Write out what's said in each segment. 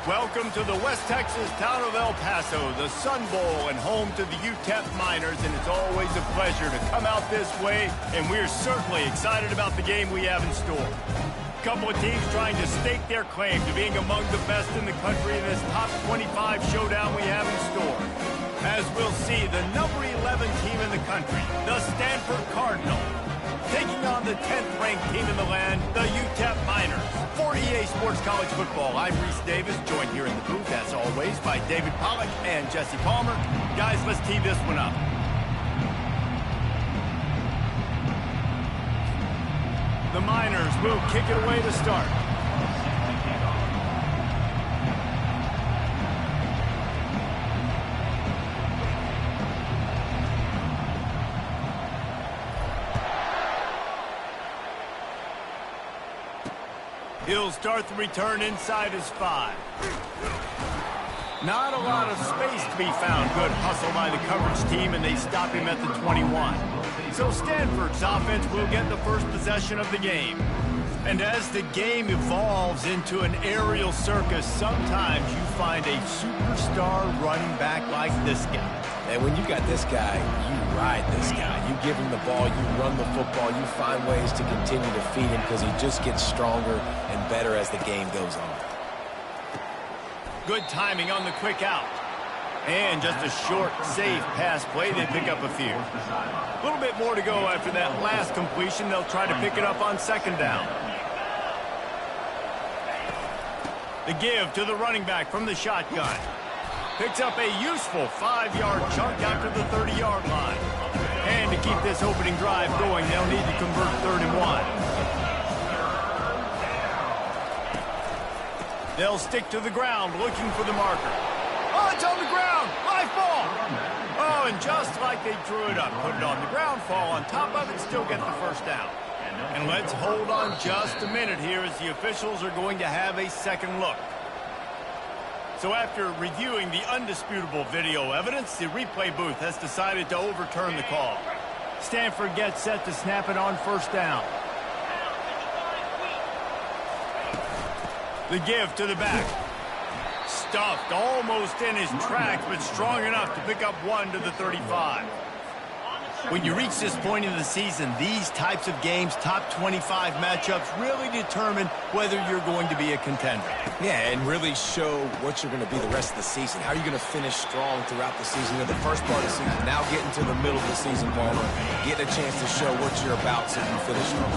Welcome to the West Texas town of El Paso, the Sun Bowl, and home to the UTEP Miners, and it's always a pleasure to come out this way, and we're certainly excited about the game we have in store. A couple of teams trying to stake their claim to being among the best in the country in this top 25 showdown we have in store. As we'll see, the number 11 team in the country, the Stanford Cardinal, taking on the 10th-ranked team in the land, the UTEP Miners. For EA Sports College Football, I'm Reese Davis, joined here in the booth, as always, by David Pollack and Jesse Palmer. Guys, let's tee this one up. The Miners will kick it away to start. He'll start the return inside his 5. Not a lot of space to be found. Good hustle by the coverage team, and they stop him at the 21. So Stanford's offense will get the first possession of the game. And as the game evolves into an aerial circus, sometimes you find a superstar running back like this guy. And when you got this guy, you ride this guy. You give him the ball, you run the football, you find ways to continue to feed him because he just gets stronger and better as the game goes on. Good timing on the quick out. And just a short, safe pass play. They pick up a few. A little bit more to go after that last completion. They'll try to pick it up on second down. The give to the running back from the shotgun. Picks up a useful 5-yard chunk after the 30-yard line. And to keep this opening drive going, they'll need to convert 3rd and 1. They'll stick to the ground looking for the marker. Oh, it's on the ground. Live ball. Oh, and just like they drew it up, put it on the ground, fall on top of it, still get the first down. And let's hold on just a minute here as the officials are going to have a second look. So after reviewing the undisputable video evidence, the replay booth has decided to overturn the call. Stanford gets set to snap it on first down. The give to the back. Stuffed almost in his tracks, but strong enough to pick up 1 to the 35. When you reach this point in the season, these types of games, top 25 matchups, really determine whether you're going to be a contender. Yeah, and really show what you're going to be the rest of the season. How are you going to finish strong throughout the season? You know, the first part of the season, now getting to the middle of the season, Palmer, getting a chance to show what you're about so you can finish strong.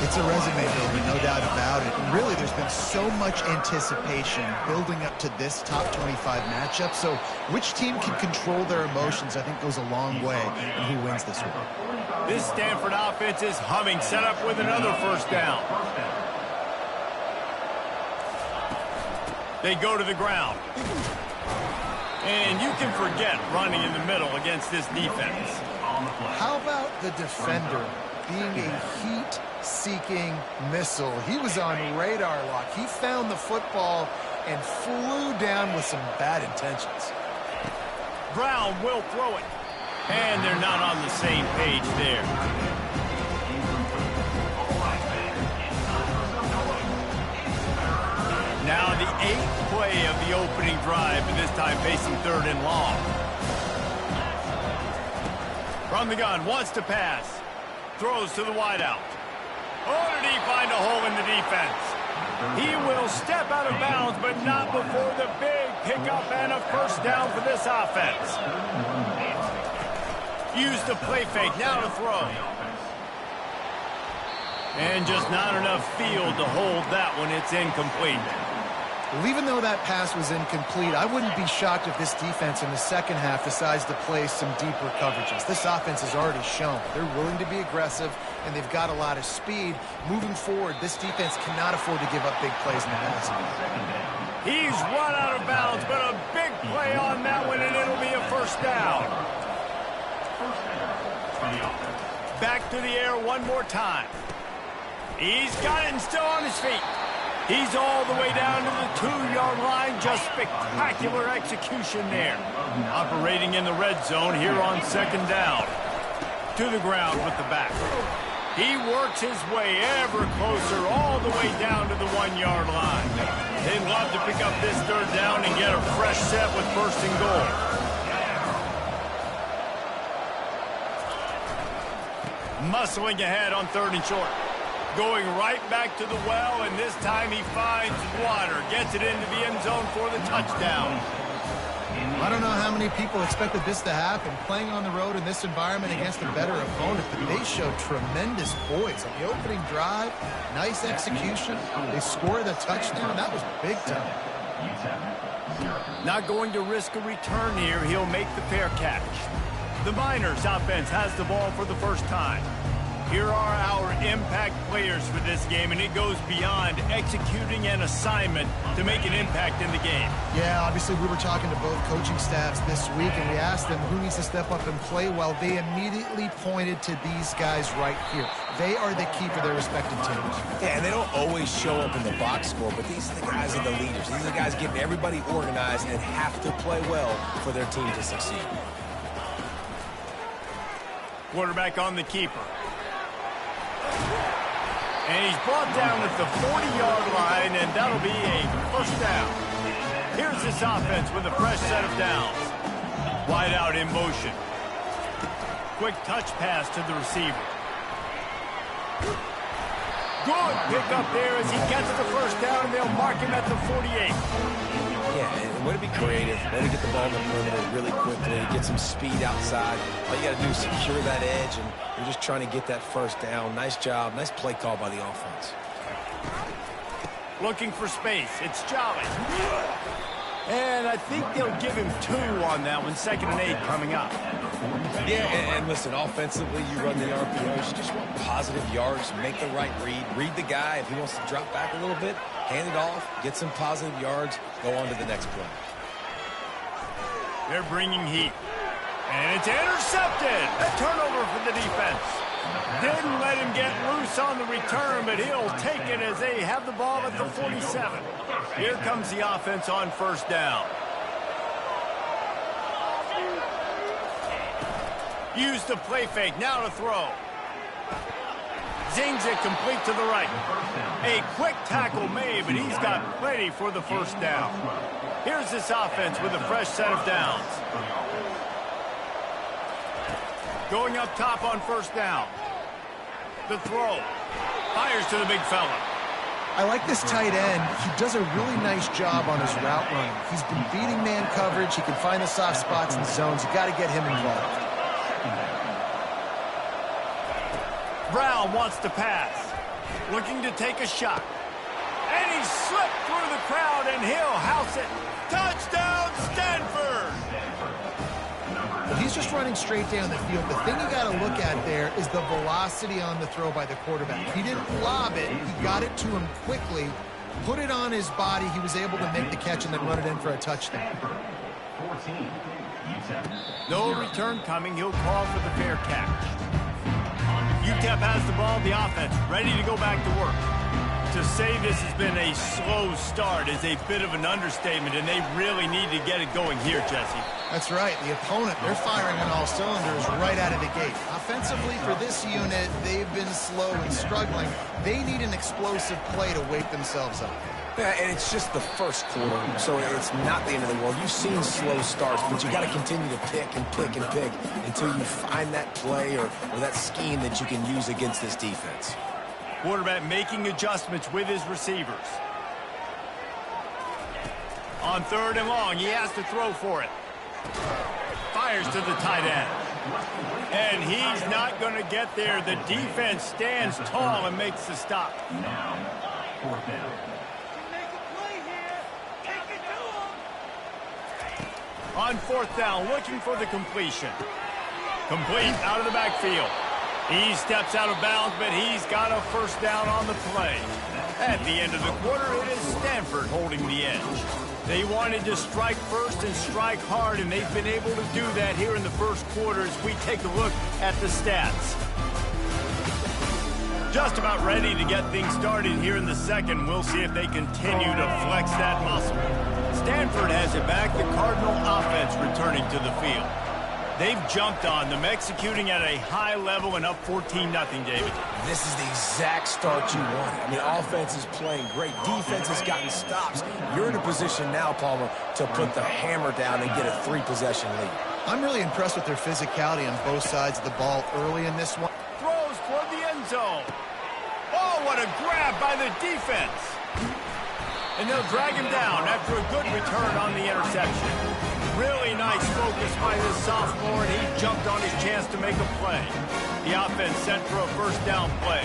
It's a resume builder, no doubt about it. And really, there's been so much anticipation building up to this top 25 matchup. So which team can control their emotions, I think, goes a long way in who wins this one. This Stanford offense is humming, set up with another first down. They go to the ground. And you can forget running in the middle against this defense. How about the defender being a heat-seeking missile? He was on radar lock. He found the football and flew down with some bad intentions. Brown will throw it. And they're not on the same page there. Now the 8th play of the opening drive, and this time facing 3rd and long. From the gun, wants to pass. Throws to the wideout. Oh, did he find a hole in the defense? He will step out of bounds, but not before the big pickup and a first down for this offense. Use the play fake, now to throw. And just not enough field to hold that one. It's incomplete. Well, even though that pass was incomplete, I wouldn't be shocked if this defense in the second half decides to play some deeper coverages. This offense has already shown they're willing to be aggressive, and they've got a lot of speed. Moving forward, this defense cannot afford to give up big plays in the passing game. He's run out of bounds, but a big play on that one, and it'll be a first down. Back to the air one more time. He's got it and still on his feet. He's all the way down to the 2-yard line. Just spectacular execution there. Operating in the red zone here on second down. To the ground with the back. He works his way ever closer all the way down to the 1-yard line. They'd love to pick up this third down and get a fresh set with first and goal. Muscling ahead on third and short. Going right back to the well, and this time he finds water. Gets it into the end zone for the touchdown. I don't know how many people expected this to happen, playing on the road in this environment against a better opponent, but they showed tremendous poise. On the opening drive, nice execution. They scored a touchdown. That was big time. Not going to risk a return here. He'll make the fair catch. The Miners offense has the ball for the first time. Here are our impact players for this game, and it goes beyond executing an assignment to make an impact in the game. Yeah, obviously we were talking to both coaching staffs this week, and we asked them who needs to step up and play well. They immediately pointed to these guys right here. They are the key for their respective teams. Yeah, and they don't always show up in the box score, but these are the guys are the leaders. These are the guys getting everybody organized and have to play well for their team to succeed. Quarterback on the keeper. And he's brought down at the 40-yard line, and that'll be a first down. Here's this offense with a fresh set of downs. Wide out in motion. Quick touch pass to the receiver. Good pick up there as he gets the first down, and they'll mark him at the 48. Yeah, and way to be creative, way to get the ball in the perimeter really quickly, get some speed outside. All you got to do is secure that edge, and you're just trying to get that first down. Nice job, nice play call by the offense. Looking for space, it's Jolly. And I think they'll give him 2 on that one, 2nd and 8 coming up. Yeah, and listen, offensively, you run the RPOs, you just want positive yards, make the right read the guy. If he wants to drop back a little bit, hand it off, get some positive yards, go on to the next play. They're bringing heat. And it's intercepted. A turnover for the defense. Didn't let him get loose on the return, but he'll take it as they have the ball at the 47. Here comes the offense on first down. Use the play fake, now to throw. Zings it complete to the right. A quick tackle made, but he's got plenty for the first down. Here's this offense with a fresh set of downs. Going up top on first down. The throw. Fires to the big fella. I like this tight end. He does a really nice job on his route running. He's been beating man coverage. He can find the soft spots and zones. You got to get him involved. Brown wants to pass. Looking to take a shot. And he slipped through the crowd, and he'll house it. Touchdown, Stanford! He's just running straight down the field. The thing you got to look at there is the velocity on the throw by the quarterback. He didn't lob it. He got it to him quickly, put it on his body. He was able to make the catch and then run it in for a touchdown. No return coming. He'll call for the fair catch. UTEP has the ball, the offense ready to go back to work. To say this has been a slow start is a bit of an understatement, and they really need to get it going here, Jesse. That's right. The opponent, they're firing on all cylinders right out of the gate. Offensively, for this unit, they've been slow and struggling. They need an explosive play to wake themselves up. Yeah, and it's just the first quarter, so it's not the end of the world. You've seen slow starts, but you got to continue to pick and pick and pick until you find that play or that scheme that you can use against this defense. Quarterback making adjustments with his receivers. On 3rd and long, he has to throw for it. Fires to the tight end. And he's not going to get there. The defense stands tall and makes the stop. On 4th down, looking for the completion. Complete out of the backfield. He steps out of bounds, but he's got a first down on the play. At the end of the quarter, it is Stanford holding the edge. They wanted to strike first and strike hard, and they've been able to do that here in the first quarter as we take a look at the stats. Just about ready to get things started here in the second. We'll see if they continue to flex that muscle. Stanford has it back. The Cardinal offense returning to the field. They've jumped on them, executing at a high level and up 14-0, David. This is the exact start you want. I mean, offense is playing great. Defense has gotten stops. You're in a position now, Palmer, to put the hammer down and get a 3-possession lead. I'm really impressed with their physicality on both sides of the ball early in this one. Throws toward the end zone. Oh, what a grab by the defense. And they'll drag him down after a good return on the interception. Really nice focus by this sophomore, and he jumped on his chance to make a play. The offense set for a first down play.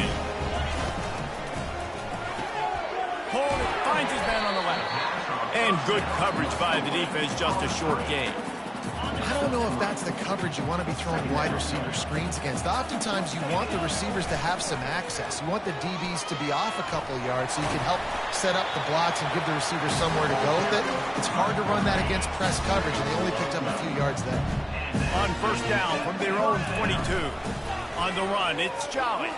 Cole finds his man on the left. And good coverage by the defense, just a short gain. I don't know if that's the coverage you want to be throwing wide receiver screens against. Oftentimes, you want the receivers to have some access. You want the DBs to be off a couple of yards so you can help set up the blocks and give the receivers somewhere to go with it. It's hard to run that against press coverage, and they only picked up a few yards there. On first down from their own 22. On the run, it's Jolly.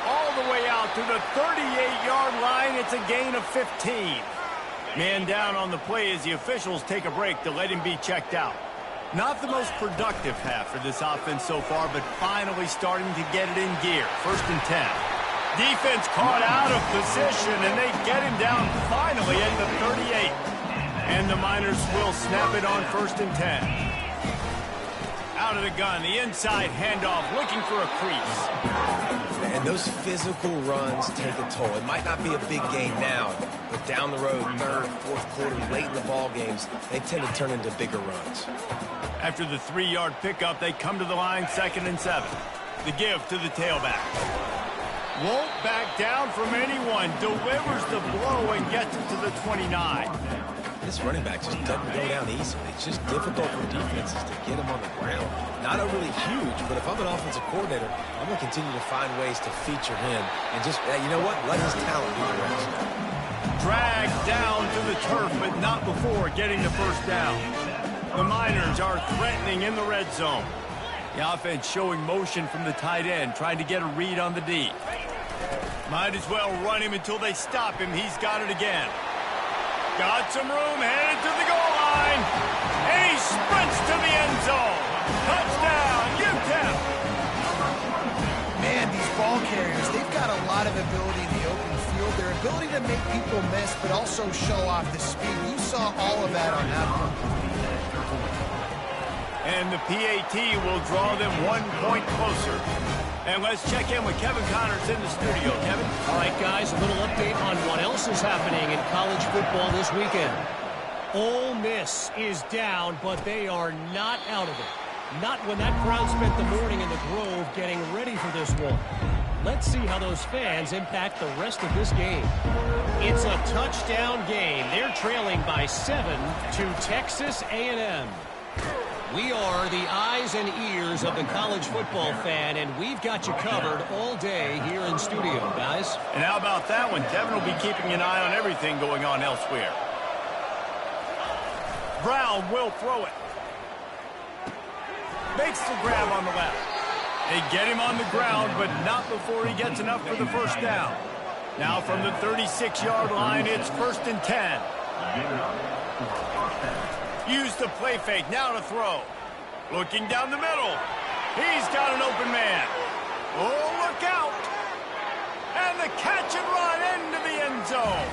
All the way out to the 38-yard line. It's a gain of 15. Man down on the play as the officials take a break to let him be checked out. Not the most productive half for this offense so far, but finally starting to get it in gear. First and 10. Defense caught out of position, and they get him down finally at the 38. And the Miners will snap it on first and 10. Out of the gun, the inside handoff, looking for a crease. And those physical runs take a toll. It might not be a big game now, but down the road, third, fourth quarter, late in the ball games, they tend to turn into bigger runs. After the 3-yard pickup, they come to the line, 2nd and 7. The give to the tailback. Won't back down from anyone. Delivers the blow and gets it to the 29. This running back just doesn't go down easily. It's just difficult for defenses to get him on the ground. Not overly huge, but if I'm an offensive coordinator, I'm going to continue to find ways to feature him and just, you know what, let his talent do the rest. Dragged down to the turf, but not before getting the first down. The Miners are threatening in the red zone. The offense showing motion from the tight end, trying to get a read on the D. Might as well run him until they stop him. He's got it again. Got some room, headed to the goal line. And he sprints to the end zone. Touchdown, UTEP. Man, these ball carriers, they've got a lot of ability in the open field. Their ability to make people miss, but also show off the speed. You saw all of that on that one. And the PAT will draw them 1 point closer. And let's check in with Kevin Connors in the studio. Kevin? All right, guys, a little update on what else is happening in college football this weekend. Ole Miss is down, but they are not out of it. Not when that crowd spent the morning in the Grove getting ready for this one. Let's see how those fans impact the rest of this game. It's a touchdown game. They're trailing by 7 to Texas A&M. We are the eyes and ears of the college football fan, and we've got you covered all day here in studio, guys. And how about that one? Kevin will be keeping an eye on everything going on elsewhere. Brown will throw it. Makes the grab on the left. They get him on the ground, but not before he gets enough for the first down. Now from the 36-yard line, it's 1st and 10. Use the play fake, now to throw. Looking down the middle. He's got an open man. Oh, look out. And the catch and run into the end zone.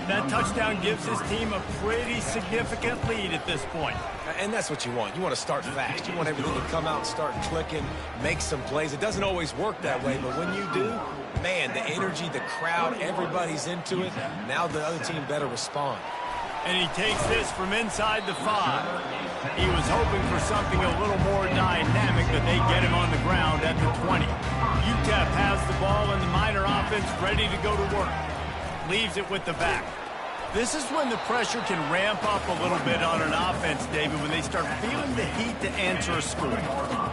That touchdown gives his team a pretty significant lead at this point. And that's what you want. You want to start fast. You want everything to come out and start clicking, make some plays. It doesn't always work that way, but when you do, man, the energy, the crowd, everybody's into it. Now the other team better respond. And he takes this from inside the 5. He was hoping for something a little more dynamic, but they get him on the ground at the 20. UTEP has the ball and the Miner offense ready to go to work. Leaves it with the back. This is when the pressure can ramp up a little bit on an offense, David, when they start feeling the heat to answer a score.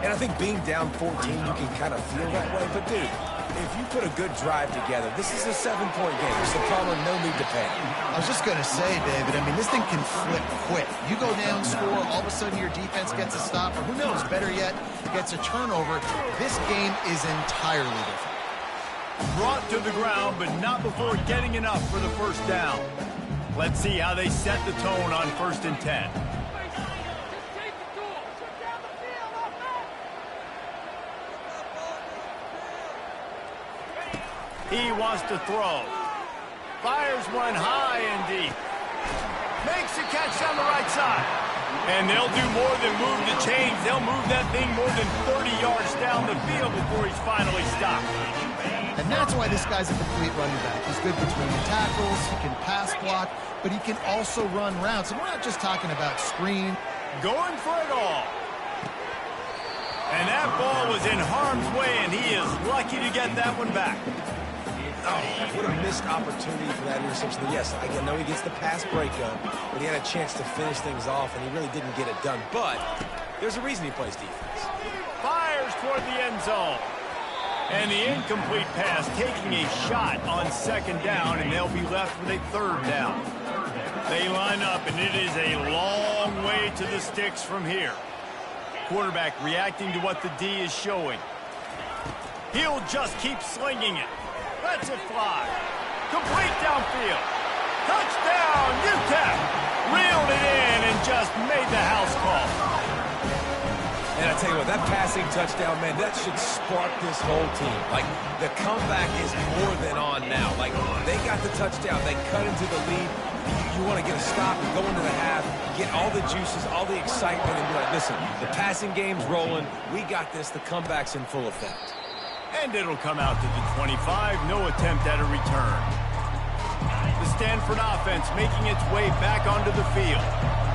And I think being down 14, you can kind of feel that way. But, dude, if you put a good drive together, this is a 7-point game. So, Palmer, no need to panic. I was just going to say, David, I mean, this thing can flip quick. You go down, score, all of a sudden your defense gets a stop, or who knows, better yet, gets a turnover. This game is entirely different. Brought to the ground, but not before getting enough for the first down. Let's see how they set the tone on 1st and 10. He wants to throw. Fires one high and deep. Makes a catch down the right side. And they'll do more than move the chains. They'll move that thing more than 30 yards down the field before he's finally stopped. And that's why this guy's a complete running back. He's good between the tackles, he can pass block, but he can also run routes. And we're not just talking about screen. Going for it all. And that ball was in harm's way, and he is lucky to get that one back. Oh, what a missed opportunity for that interception. Yes, I know he gets the pass breakup, but he had a chance to finish things off, and he really didn't get it done. But there's a reason he plays defense. Fires toward the end zone. And the incomplete pass taking a shot on 2nd down, and they'll be left with a 3rd down. They line up, and it is a long way to the sticks from here. Quarterback reacting to what the D is showing. He'll just keep slinging it. Lets it fly. Complete downfield. Touchdown, UTEP. Reeled it in and just made the house call. And I tell you what, that passing touchdown, man, that should spark this whole team. Like, the comeback is more than on now. Like, they got the touchdown. They cut into the lead. You want to get a stop and go into the half, get all the juices, all the excitement, and be like, listen, the passing game's rolling. We got this. The comeback's in full effect. And it'll come out to the 25. No attempt at a return. The Stanford offense making its way back onto the field.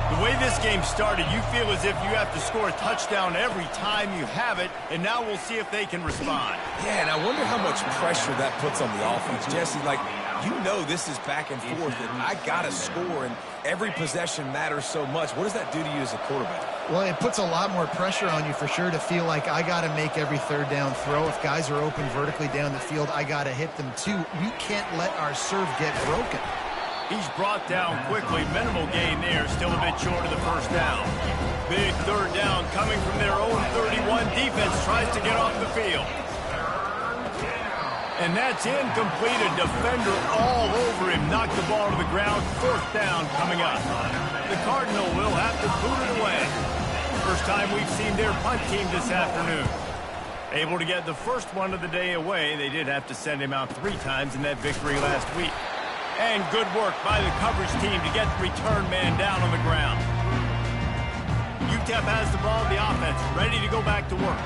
The way this game started, you feel as if you have to score a touchdown every time you have it, and now we'll see if they can respond. Yeah, and I wonder how much pressure that puts on the offense. Jesse, like, you know this is back and forth, and I got to score, and every possession matters so much. What does that do to you as a quarterback? Well, it puts a lot more pressure on you for sure to feel like I got to make every 3rd down throw. If guys are open vertically down the field, I got to hit them too. We can't let our serve get broken. He's brought down quickly. Minimal gain there. Still a bit short of the 1st down. Big 3rd down coming from their own 31. Defense tries to get off the field. And that's incomplete. A defender all over him. Knocked the ball to the ground. 4th down coming up. The Cardinal will have to boot it away. First time we've seen their punt team this afternoon. Able to get the first one of the day away. They did have to send him out 3 times in that victory last week. And good work by the coverage team to get the return man down on the ground. UTEP has the ball, the offense ready to go back to work.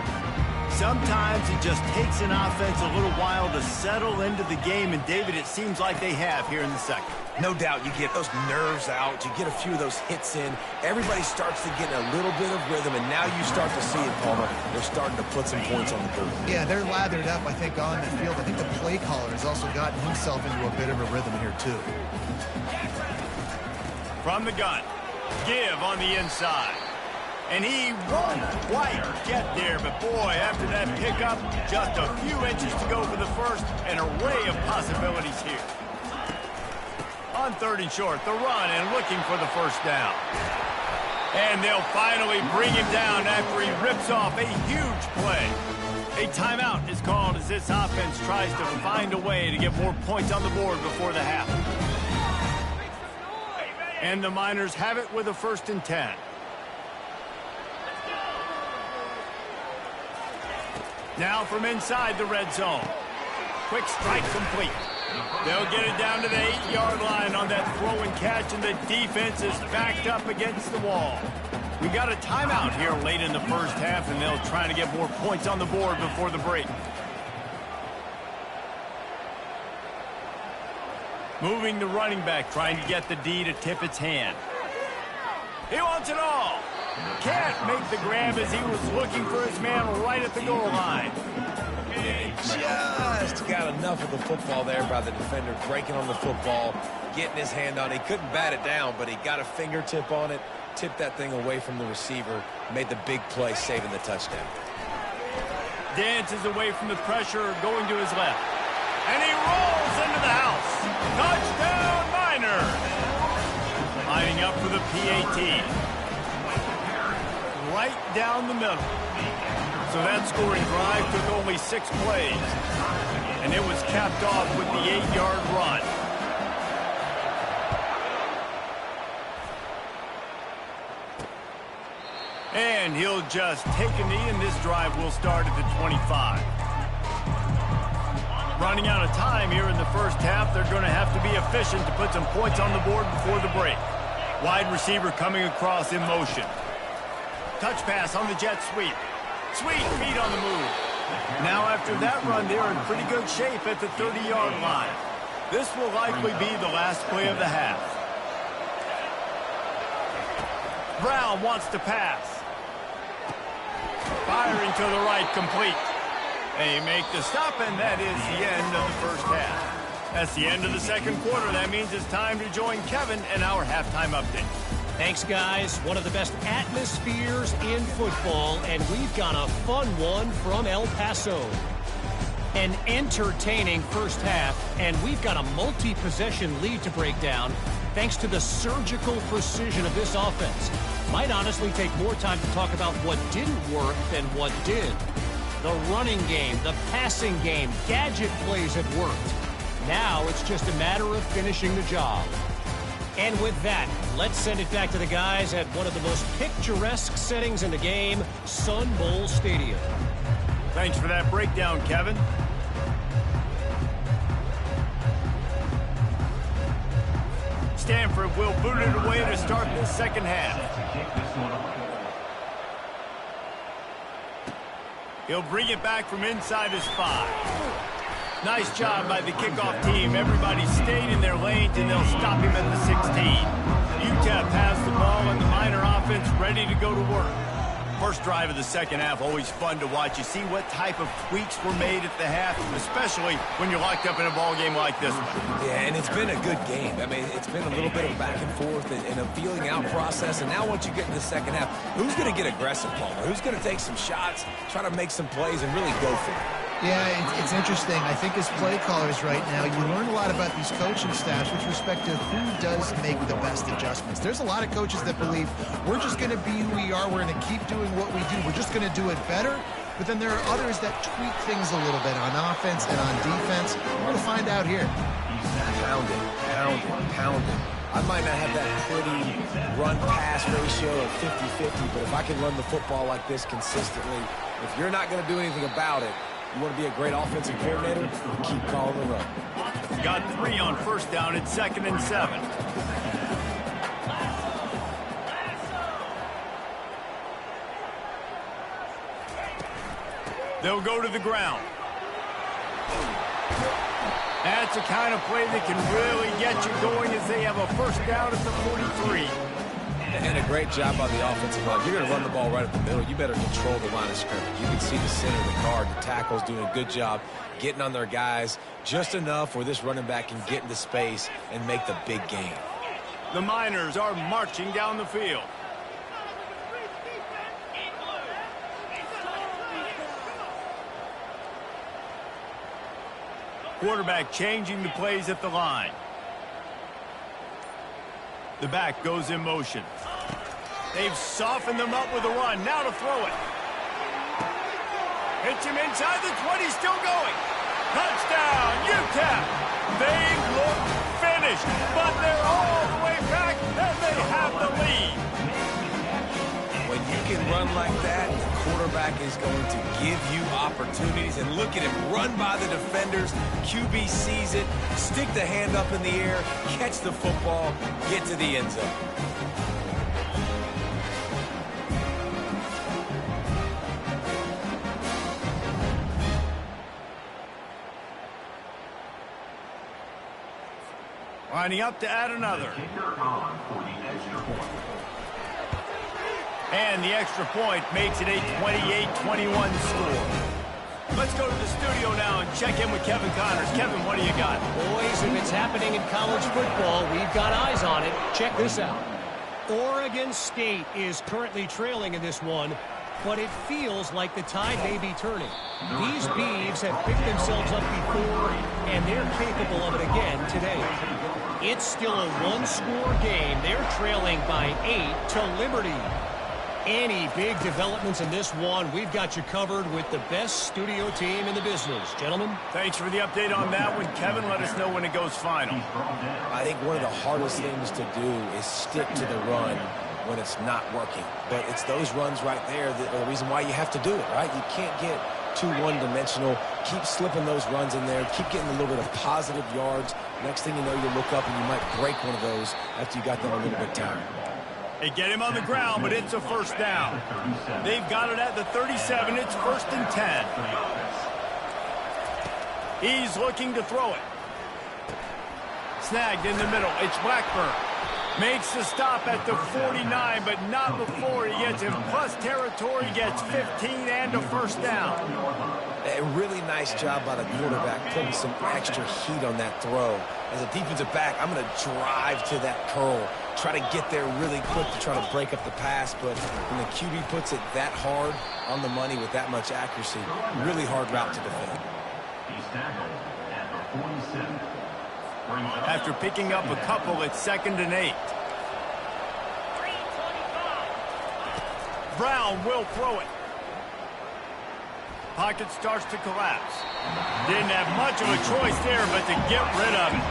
Sometimes it just takes an offense a little while to settle into the game, and David, it seems like they have here in the second. No doubt you get those nerves out, you get a few of those hits in, everybody starts to get a little bit of rhythm, and now you start to see it, Palmer. They're starting to put some points on the board. Yeah, they're lathered up, I think, on the field. I think the play caller has also gotten himself into a bit of a rhythm here, too. From the gun, give on the inside. And he won't quite get there, but boy, after that pickup, just a few inches to go for the first, an array of possibilities here. On 3rd and short, the run and looking for the 1st down. And they'll finally bring him down after he rips off a huge play. A timeout is called as this offense tries to find a way to get more points on the board before the half. And the Miners have it with a 1st and 10. Now from inside the red zone. Quick strike complete. They'll get it down to the 8-yard line on that throw and catch, and the defense is backed up against the wall. We got a timeout here late in the first half, and they'll try to get more points on the board before the break. Moving the running back, trying to get the D to tip its hand. He wants it all. Can't make the grab as he was looking for his man right at the goal line. Just got enough of the football there by the defender, breaking on the football, getting his hand on it. He couldn't bat it down, but he got a fingertip on it, tipped that thing away from the receiver, made the big play, saving the touchdown. Dances away from the pressure, going to his left. And he rolls into the house. Touchdown, Miners! Lining up for the PAT. Right down the middle. So that scoring drive took only 6 plays. And it was capped off with the 8-yard run. And he'll just take a knee, and this drive will start at the 25. Running out of time here in the first half, they're going to have to be efficient to put some points on the board before the break. Wide receiver coming across in motion. Touch pass on the jet sweep. Sweet feet on the move. Now after that run, they're in pretty good shape at the 30-yard line. This will likely be the last play of the half. Brown wants to pass. Firing to the right, complete. They make the stop, and that is the end of the first half. That's the end of the second quarter. That means it's time to join Kevin and our halftime update. Thanks, guys. One of the best atmospheres in football, and we've got a fun one from El Paso. An entertaining first half, and we've got a multi-possession lead to break down thanks to the surgical precision of this offense. Might honestly take more time to talk about what didn't work than what did. The running game, the passing game, gadget plays have worked. Now it's just a matter of finishing the job. And with that, let's send it back to the guys at one of the most picturesque settings in the game, Sun Bowl Stadium. Thanks for that breakdown, Kevin. Stanford will boot it away to start the second half. He'll bring it back from inside his 5. Nice job by the kickoff team. Everybody stayed in their lanes, and they'll stop him at the 16. UTEP has the ball, and the Miner offense ready to go to work. First drive of the second half, always fun to watch. You see what type of tweaks were made at the half, especially when you're locked up in a ball game like this one. Yeah, and it's been a good game. I mean, it's been a little bit of back and forth and a feeling out process. And now once you get in the second half, who's going to get aggressive, Palmer? Who's going to take some shots, try to make some plays, and really go for it? Yeah, it's interesting. I think as play callers right now, you learn a lot about these coaching staffs with respect to who does make the best adjustments. There's a lot of coaches that believe we're just going to be who we are. We're going to keep doing what we do. We're just going to do it better. But then there are others that tweak things a little bit on offense and on defense. We're going to find out here. Pound it. I might not have that pretty run-pass ratio of 50-50, but if I can run the football like this consistently, if you're not going to do anything about it, you want to be a great offensive coordinator, keep calling the run. Got 3 on first down at 2nd and 7. They'll go to the ground. That's a kind of play that can really get you going as they have a first down at the 43. And a great job by the offensive line. You're going to run the ball right up the middle. You better control the line of scrimmage. You can see the center of the guard, the tackles doing a good job getting on their guys just enough where this running back can get into space and make the big game. The Miners are marching down the field. Quarterback changing the plays at the line. The back goes in motion. They've softened them up with a run. Now to throw it. Hits him inside the 20, still going. Touchdown, UTEP. They look finished, but they're all the way back, and they have the lead. When you can run like that, the quarterback is going to give you opportunities. And look at him run by the defenders. QB sees it, stick the hand up in the air, catch the football, get to the end zone. Lining up to add another. And the extra point makes it a 28-21 score. Let's go to the studio now and check in with Kevin Connors. Kevin, what do you got? Boys, if it's happening in college football, we've got eyes on it. Check this out. Oregon State is currently trailing in this one, but it feels like the tide may be turning. These Beavs have picked themselves up before, and they're capable of it again today. It's still a one-score game. They're trailing by 8 to Liberty. Any big developments in this one, we've got you covered with the best studio team in the business. Gentlemen? Thanks for the update on that one. Kevin, let us know when it goes final. I think one of the hardest things to do is stick to the run when it's not working. But it's those runs right there that are the reason why you have to do it, right? You can't get too one-dimensional. Keep slipping those runs in there. Keep getting a little bit of positive yards. Next thing you know, you look up and you might break one of those after you got them a little bit tired. They get him on the ground, but it's a first down. They've got it at the 37. It's 1st and 10. He's looking to throw it. Snagged in the middle. It's Blackburn. Makes the stop at the 49, but not before he gets in plus territory, gets 15 and a first down. A really nice job by the quarterback putting some extra heat on that throw. As a defensive back, I'm going to drive to that curl, try to get there really quick to try to break up the pass, but when the QB puts it that hard on the money with that much accuracy, really hard route to defend. He's tackled at the 47. After picking up a couple, it's 2nd and 8. Brown will throw it. Pocket starts to collapse. Didn't have much of a choice there, but to get rid of it.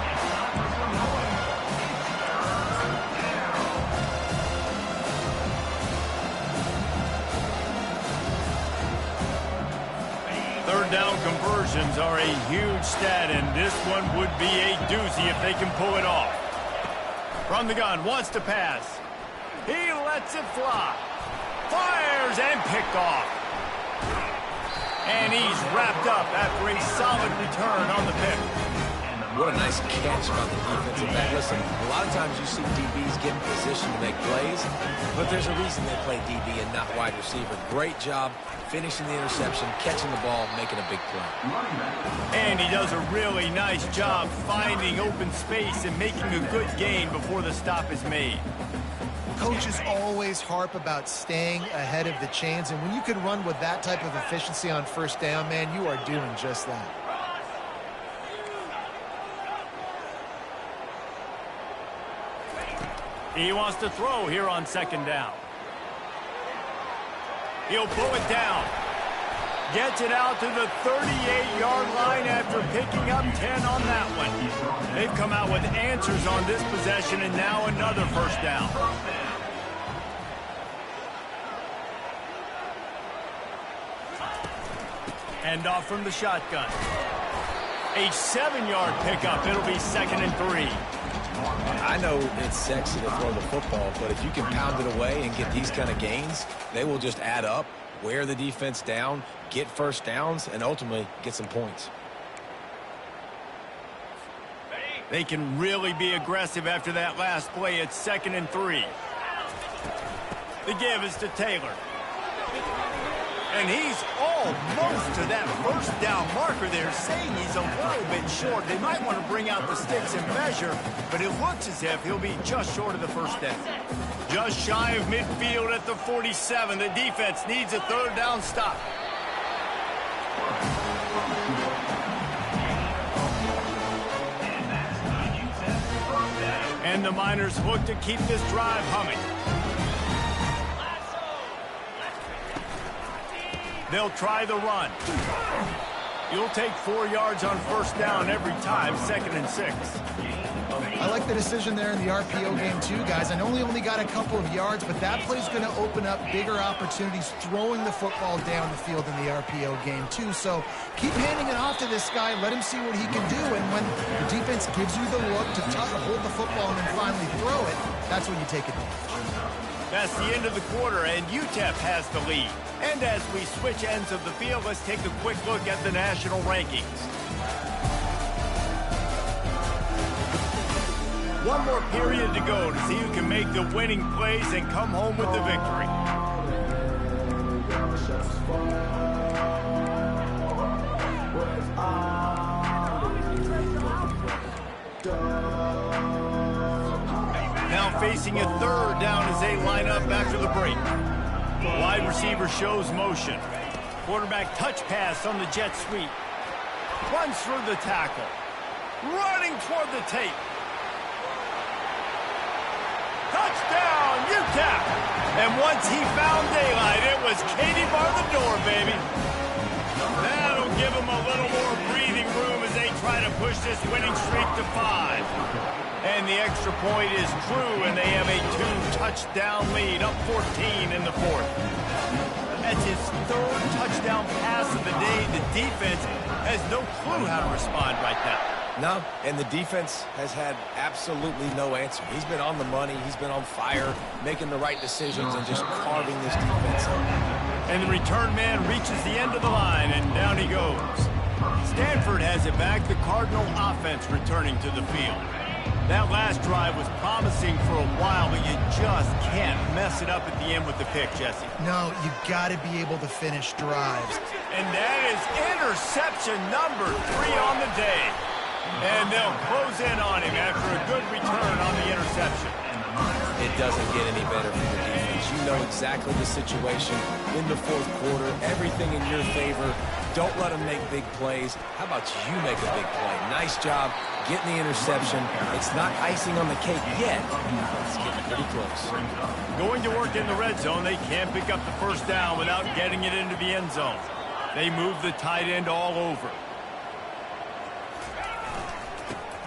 Third down conversions are a huge stat, and this one would be a doozy if they can pull it off. From the gun, wants to pass. He lets it fly. Fires and picked off. And he's wrapped up after a solid return on the pick. What a nice catch by the defensive back. Listen, a lot of times you see DBs get in position to make plays, but there's a reason they play DB and not wide receiver. Great job finishing the interception, catching the ball, making a big play. And he does a really nice job finding open space and making a good gain before the stop is made. Coaches always harp about staying ahead of the chains, and when you can run with that type of efficiency on first down, man, you are doing just that. He wants to throw here on 2nd down. He'll pull it down. Gets it out to the 38-yard line after picking up 10 on that one. They've come out with answers on this possession, and now another first down. Hand off from the shotgun. A 7-yard pickup. It'll be 2nd and 3. I know it's sexy to throw the football, but if you can pound it away and get these kind of gains, they will just add up, wear the defense down, get first downs, and ultimately get some points. They can really be aggressive after that last play. It's 2nd and 3. The give is to Taylor. And he's almost to that first down marker there, saying he's a little bit short. They might want to bring out the sticks and measure, but it looks as if he'll be just short of the first down. Just shy of midfield at the 47. The defense needs a 3rd down stop. And the Miners look to keep this drive humming. They'll try the run. You'll take 4 yards on first down every time, 2nd and 6. I like the decision there in the RPO game too, guys. I know he only got a couple of yards, but that play's going to open up bigger opportunities throwing the football down the field in the RPO game too. So keep handing it off to this guy. Let him see what he can do. And when the defense gives you the look to hold the football and then finally throw it, that's when you take advantage. That's the end of the quarter, and UTEP has the lead. And as we switch ends of the field, let's take a quick look at the national rankings. One more period to go to see who can make the winning plays and come home with the victory. facing a third down as they line up after the break. Wide receiver shows motion. Quarterback touch pass on the jet sweep. Runs through the tackle. Running toward the tape. Touchdown, UTEP! And once he found daylight, it was Katie bar the door, baby. That'll give him a little more breathing room as they try to push this winning streak to 5. And the extra point is true, and they have a 2-touchdown lead, up 14 in the fourth. That's his third touchdown pass of the day. The defense has no clue how to respond right now. No, and the defense has had absolutely no answer. He's been on the money. He's been on fire, making the right decisions and just carving this defense up. And the return man reaches the end of the line, and down he goes. Stanford has it back. The Cardinal offense returning to the field. That last drive was promising for a while, but you just can't mess it up at the end with the pick, Jesse. No, you got to be able to finish drives. And that is interception number 3 on the day. And they'll close in on him after a good return on the interception. It doesn't get any better for the defense. You know exactly the situation in the fourth quarter. Everything in your favor. Don't let them make big plays. How about you make a big play? Nice job getting the interception. It's not icing on the cake yet, but it's getting pretty close. Going to work in the red zone, they can't pick up the first down without getting it into the end zone. They move the tight end all over.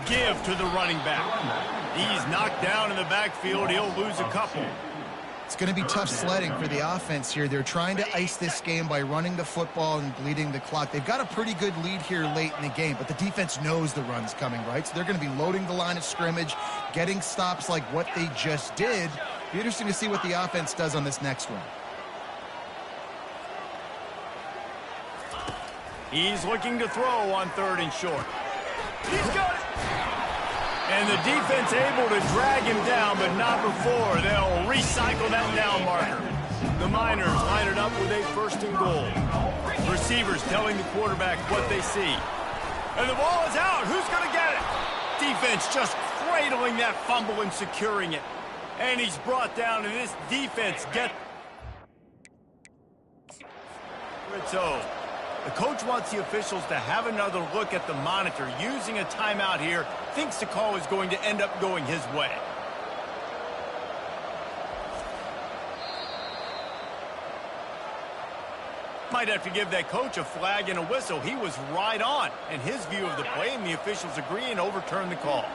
Give to the running back. He's knocked down in the backfield. He'll lose a couple. It's going to be tough sledding for the offense here. They're trying to ice this game by running the football and bleeding the clock. They've got a pretty good lead here late in the game, but the defense knows the run's coming, right? So they're going to be loading the line of scrimmage, getting stops like what they just did. Be interesting to see what the offense does on this next one. He's looking to throw on 3rd and short. He's got it. And the defense able to drag him down, but not before they'll recycle that down marker. The Miners line it up with a 1st and goal. Receivers telling the quarterback what they see. And the ball is out. Who's going to get it? Defense just cradling that fumble and securing it. And he's brought down, and this defense gets Rizzo. The coach wants the officials to have another look at the monitor. Using a timeout here, thinks the call is going to end up going his way. Might have to give that coach a flag and a whistle. He was right on in his view of the play, and the officials agree and overturn the call.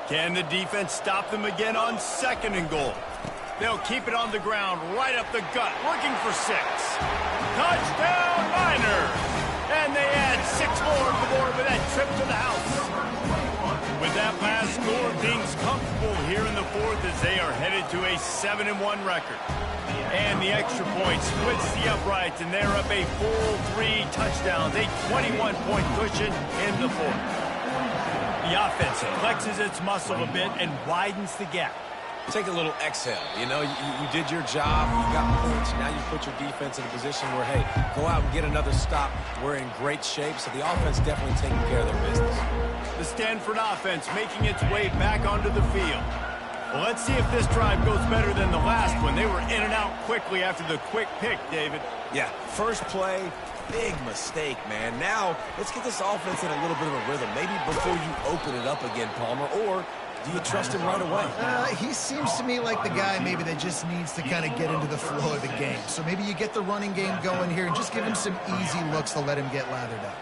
Can the defense stop them again on 2nd and goal? They'll keep it on the ground, right up the gut, looking for 6. Touchdown, Miners! And they add 6 more to the board with that trip to the house. With that last score, Bing's comfortable here in the 4th as they are headed to a 7-1 record. And the extra point splits the uprights, and they're up a full 3 touchdowns, a 21-point cushion in the 4th. The offense flexes its muscle a bit and widens the gap. Take a little exhale. You know, you did your job. You got points. Now you put your defense in a position where, hey, go out and get another stop. We're in great shape, so the offense definitely taking care of their business. The Stanford offense making its way back onto the field. Well, let's see if this drive goes better than the last one. They were in and out quickly after the quick pick, David. Yeah, first play, big mistake, man. Now, let's get this offense in a little bit of a rhythm. Maybe before you open it up again, Palmer, or do you trust him right away? He seems to me like the guy maybe that just needs to kind of get into the flow of the game. So maybe you get the running game going here and just give him some easy looks to let him get lathered up.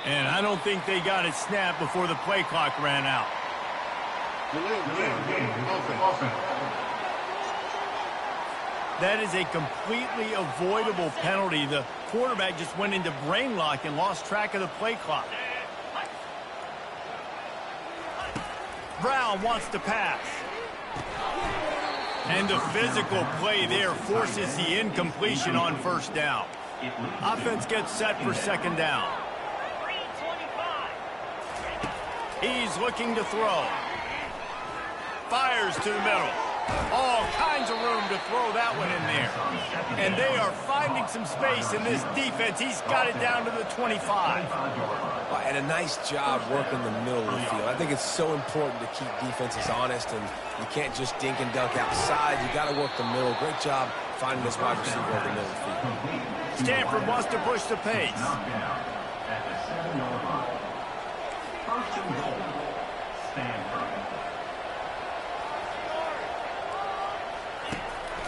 And I don't think they got it snapped before the play clock ran out. That is a completely avoidable penalty. The quarterback just went into brain lock and lost track of the play clock. Brown wants to pass. And the physical play there forces the incompletion on first down. Offense gets set for second down. He's looking to throw. Fires to the middle. All kinds of room to throw that one in there. And they are finding some space in this defense. He's got it down to the 25. And a nice job working the middle of the field. I think it's so important to keep defenses honest, and you can't just dink and dunk outside. You got to work the middle. Great job finding this wide receiver over the middle of the field. Stanford wants to push the pace. At the 7-yard line. First and goal. Stanford.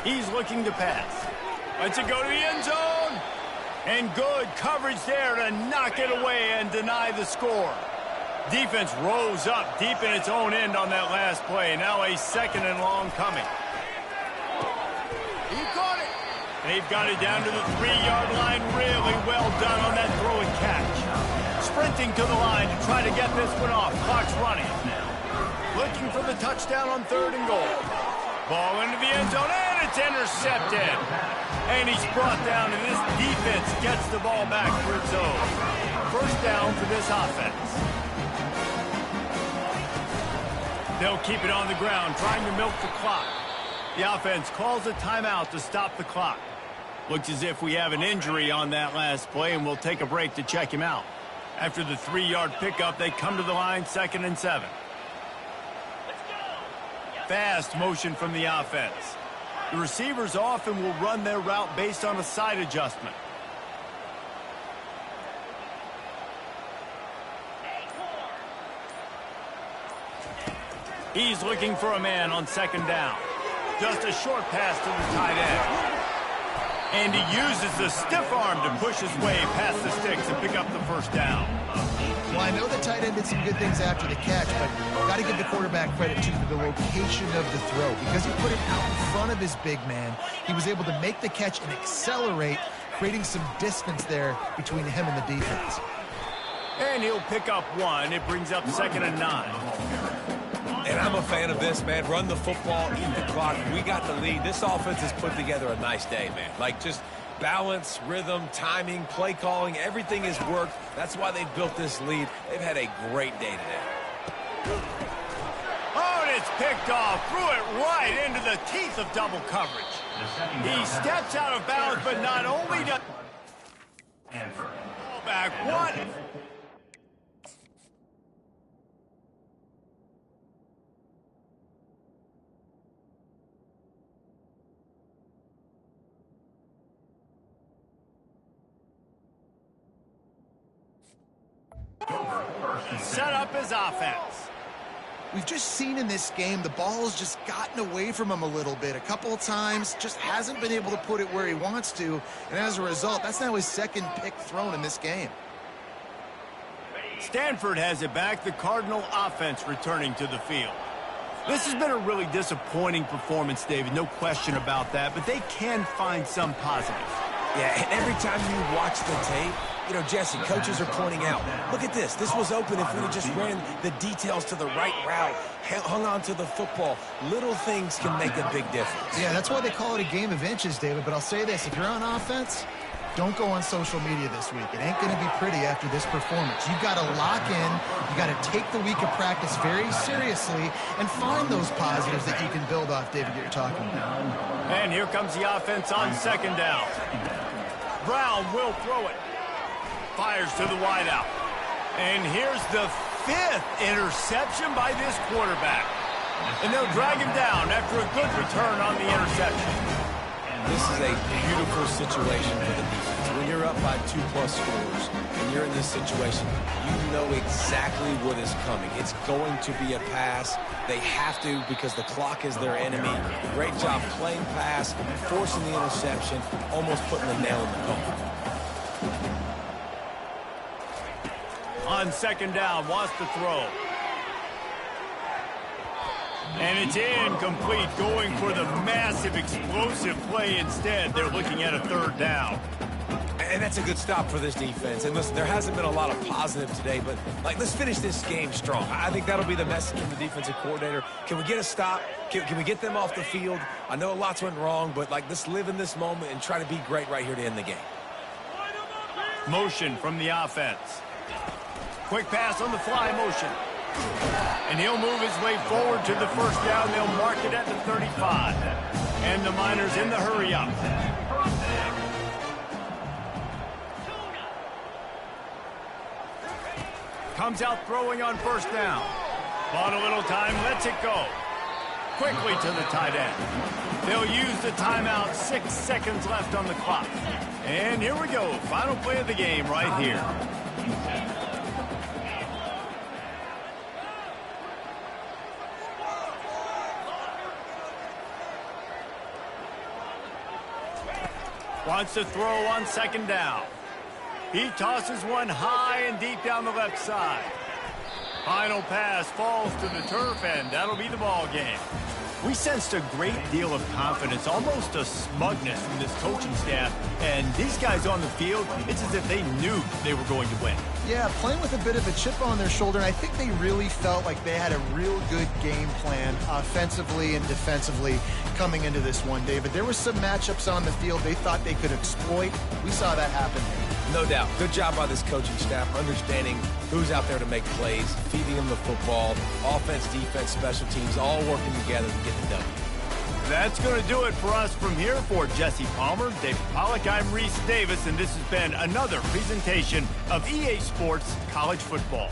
He's looking to pass. Lets it go to the end zone. And good coverage there to knock it away and deny the score. Defense rose up deep in its own end on that last play. Now a second and long coming. He caught it. They've got it down to the 3-yard line. Really well done on that throw and catch. Sprinting to the line to try to get this one off. Clock's running. Looking for the touchdown on 3rd and goal. Ball into the end zone, and it's intercepted. And he's brought down, and this defense gets the ball back for its own. First down for this offense. They'll keep it on the ground, trying to milk the clock. The offense calls a timeout to stop the clock. Looks as if we have an injury on that last play, and we'll take a break to check him out. After the 3-yard pickup, they come to the line, 2nd and 7. Fast motion from the offense. The receivers often will run their route based on a side adjustment. He's looking for a man on 2nd down. Just a short pass to the tight end. And he uses the stiff arm to push his way past the sticks and pick up the first down. Well, I know the tight end did some good things after the catch, but got to give the quarterback credit to the location of the throw. Because he put it out in front of his big man, he was able to make the catch and accelerate, creating some distance there between him and the defense. And he'll pick up one. It brings up 2nd and 9. And I'm a fan of this, man. Run the football, eat the clock. We got the lead. This offense has put together a nice day, man. Like, just balance, rhythm, timing, play calling, everything has worked. That's why they've built this lead. They've had a great day today. Oh, and it's picked off. Threw it right into the teeth of double coverage. He steps out of bounds, but not only does... Back one. Set up his offense. We've just seen in this game the ball's just gotten away from him a little bit. A couple of times, just hasn't been able to put it where he wants to. And as a result, that's now his 2nd pick thrown in this game. Stanford has it back. The Cardinal offense returning to the field. This has been a really disappointing performance, David. No question about that. But they can find some positives. Yeah, and every time you watch the tape, you know, Jesse, coaches are pointing out, look at this. This was open if we had just ran the details to the right route, hung on to the football. Little things can make a big difference. Yeah, that's why they call it a game of inches, David. But I'll say this, if you're on offense, don't go on social media this week. It ain't going to be pretty after this performance. You got to lock in. You got to take the week of practice very seriously and find those positives that you can build off, David, that you're talking about. And here comes the offense on 2nd down. Brown will throw it. Fires to the wideout. And here's the 5th interception by this quarterback. And they'll drag him down after a good return on the interception. This is a beautiful situation for the defense. When you're up by 2+ scores and you're in this situation, you know exactly what is coming. It's going to be a pass. They have to because the clock is their enemy. Great job playing pass, forcing the interception, almost putting the nail in the coffin. On 2nd down, wants to throw. And it's incomplete, going for the massive explosive play instead. They're looking at a 3rd down. And that's a good stop for this defense. And listen, there hasn't been a lot of positive today, but let's finish this game strong. I think that'll be the message from the defensive coordinator. Can we get a stop? Can we get them off the field? I know lots went wrong, but let's live in this moment and try to be great right here to end the game. Motion from the offense. Quick pass on the fly motion. And he'll move his way forward to the first down. They'll mark it at the 35. And the Miners in the hurry up. Comes out throwing on first down. Bought a little time, lets it go. Quickly to the tight end. They'll use the timeout, 6 seconds left on the clock. And here we go, final play of the game right here. Wants to throw on second down. He tosses one high and deep down the left side. Final pass falls to the turf, and that'll be the ball game. We sensed a great deal of confidence, almost a smugness from this coaching staff. And these guys on the field, it's as if they knew they were going to win. Yeah, playing with a bit of a chip on their shoulder, and I think they really felt like they had a real good game plan offensively and defensively coming into this one, David. There were some matchups on the field they thought they could exploit. We saw that happen here. No doubt. Good job by this coaching staff, understanding who's out there to make plays, feeding them the football, offense, defense, special teams, all working together to get the W. That's going to do it for us from here. For Jesse Palmer, David Pollack, I'm Reese Davis, and this has been another presentation of EA Sports College Football.